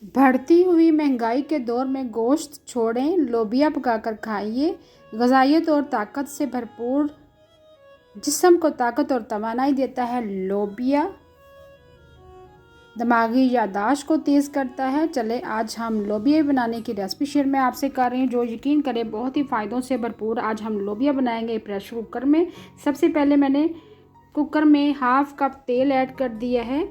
बढ़ती हुई महंगाई के दौर में गोश्त छोड़ें, लोबिया पकाकर खाइए। ग़िज़ाइयत और ताकत से भरपूर, जिस्म को ताकत और तवानाई देता है। लोबिया दिमागी याददाश्त को तेज़ करता है। चले आज हम लोबिया बनाने की रेसिपी शेयर मैं आपसे कर रही हूँ, जो यकीन करें बहुत ही फ़ायदों से भरपूर। आज हम लोबिया बनाएंगे प्रेशर कुकर में। सबसे पहले मैंने कुकर में हाफ़ कप तेल ऐड कर दिया है।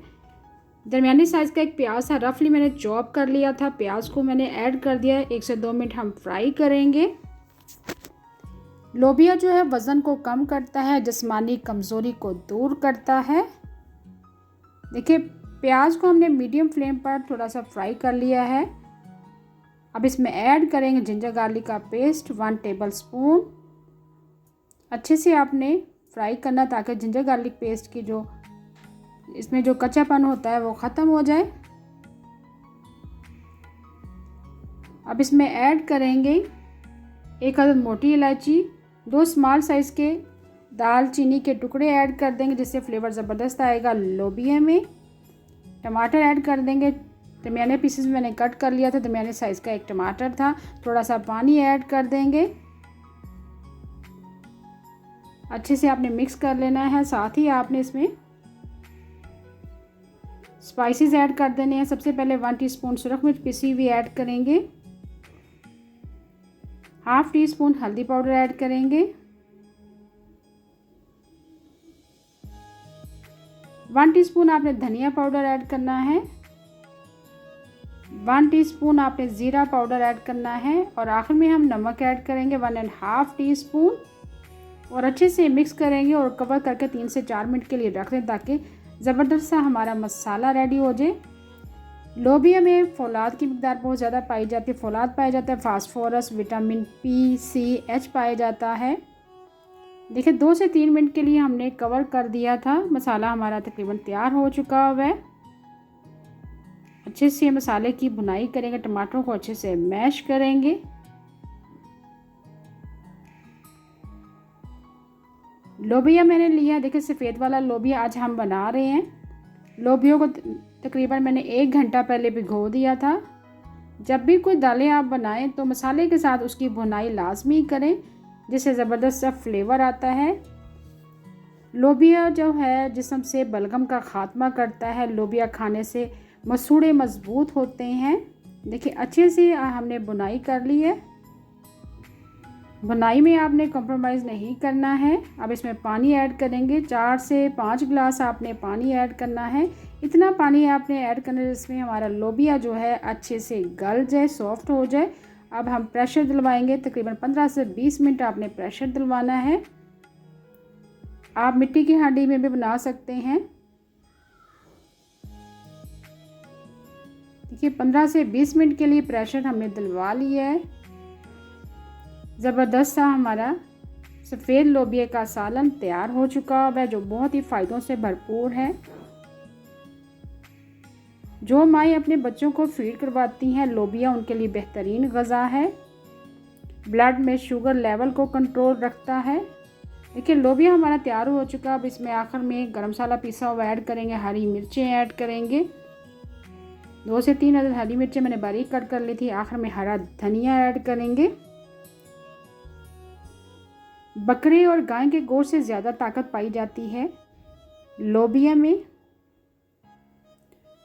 दरमियानी साइज़ का एक प्याज था, रफली मैंने चॉप कर लिया था। प्याज को मैंने ऐड कर दिया है। 1 से 2 मिनट हम फ्राई करेंगे। लोबिया जो है वज़न को कम करता है, जिस्मानी कमज़ोरी को दूर करता है। देखिए प्याज को हमने मीडियम फ्लेम पर थोड़ा सा फ्राई कर लिया है। अब इसमें ऐड करेंगे जिंजर गार्लिक का पेस्ट 1 टेबल स्पून। अच्छे से आपने फ्राई करना ताकि जिंजर गार्लिक पेस्ट की जो इसमें जो कच्चापन होता है वो ख़त्म हो जाए। अब इसमें ऐड करेंगे 1 अदद मोटी इलायची, 2 स्मॉल साइज़ के दालचीनी के टुकड़े ऐड कर देंगे, जिससे फ्लेवर ज़बरदस्त आएगा लोबिया में। टमाटर ऐड कर देंगे, दरमियाने पीसेस मैंने कट कर लिया था, दरमियाने साइज़ का एक टमाटर था। थोड़ा सा पानी ऐड कर देंगे। अच्छे से आपने मिक्स कर लेना है। साथ ही आपने इसमें स्पाइसेस ऐड कर देने हैं। सबसे पहले 1 टीस्पून सुरख मिर्च पिसी हुई ऐड करेंगे। हाफ़ टी स्पून हल्दी पाउडर ऐड करेंगे। 1 टीस्पून आपने धनिया पाउडर ऐड करना है। 1 टीस्पून आपने ज़ीरा पाउडर ऐड करना है। और आखिर में हम नमक ऐड करेंगे 1.5 टीस्पून। और अच्छे से मिक्स करेंगे और कवर करके 3 से 4 मिनट के लिए रख दें, ताकि ज़बरदस्त सा हमारा मसाला रेडी हो जाए। लोबिया में फौलाद की मिकदार बहुत ज़्यादा पाई जाती है। फौलाद पाया जाता है, फास्फोरस, विटामिन पी, सी, एच पाया जाता है। देखिए 2 से 3 मिनट के लिए हमने कवर कर दिया था। मसाला हमारा तकरीबन तैयार हो चुका हुआ है। अच्छे से मसाले की भुनाई करेंगे, टमाटरों को अच्छे से मैश करेंगे। लोबिया मैंने लिया, देखिए सफ़ेद वाला लोबिया आज हम बना रहे हैं। लोबियों को तकरीबन मैंने 1 घंटा पहले भिगो दिया था। जब भी कोई दालें आप बनाएं तो मसाले के साथ उसकी भुनाई लाजमी करें, जिससे ज़बरदस्त सा फ्लेवर आता है। लोबिया जो है जिस्म से बलगम का ख़ात्मा करता है। लोबिया खाने से मसूड़े मजबूत होते हैं। देखिए अच्छे से हमने बुनाई कर ली है। बुनाई में आपने कॉम्प्रोमाइज़ नहीं करना है। अब इसमें पानी ऐड करेंगे। 4 से 5 गिलास आपने पानी ऐड करना है। इतना पानी आपने ऐड करना है जिसमें हमारा लोबिया जो है अच्छे से गल जाए, सॉफ्ट हो जाए। अब हम प्रेशर दिलवाएंगे। तकरीबन 15 से 20 मिनट आपने प्रेशर दिलवाना है। आप मिट्टी की हांडी में भी बना सकते हैं। देखिए 15 से 20 मिनट के लिए प्रेशर हमने दिलवा लिया है। ज़बरदस्त सा हमारा सफ़ेद लोबिया का सालन तैयार हो चुका है, जो बहुत ही फ़ायदों से भरपूर है। जो माएँ अपने बच्चों को फीड करवाती हैं, लोबिया उनके लिए बेहतरीन ग़िज़ा है। ब्लड में शुगर लेवल को कंट्रोल रखता है। देखिए लोबिया हमारा तैयार हो चुका। अब इसमें आखिर में गरम मसाला पिसा हुआ ऐड करेंगे, हरी मिर्चें ऐड करेंगे। 2 से 3 अदद हरी मिर्चें मैंने बारीक कट कर ली थी। आखिर में हरा धनिया ऐड करेंगे। बकरे और गाय के गोश्त से ज़्यादा ताकत पाई जाती है लोबिया में।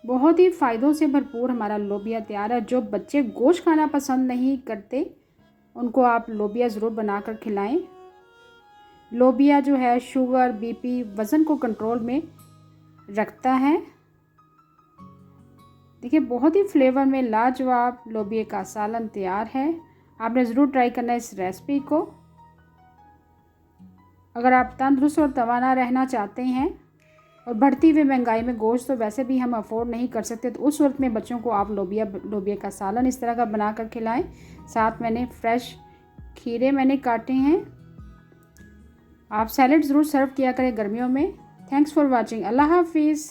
बहुत ही फ़ायदों से भरपूर हमारा लोबिया तैयार है। जो बच्चे गोश्त खाना पसंद नहीं करते उनको आप लोबिया ज़रूर बनाकर खिलाएं। लोबिया जो है शुगर, बीपी, वज़न को कंट्रोल में रखता है। देखिए बहुत ही फ्लेवर में लाजवाब लोबिया का सालन तैयार है। आपने ज़रूर ट्राई करना है इस रेसिपी को। अगर आप तंदुरुस्त और तवाना रहना चाहते हैं और बढ़ती हुई महंगाई में गोश्त तो वैसे भी हम अफोर्ड नहीं कर सकते, तो उस सूरत में बच्चों को आप लोबिया का सालन इस तरह का बना कर खिलाएं। साथ मैंने फ्रेश खीरे मैंने काटे हैं। आप सैलेड ज़रूर सर्व किया करें गर्मियों में। Thanks for watching. अल्लाह हाफिज़।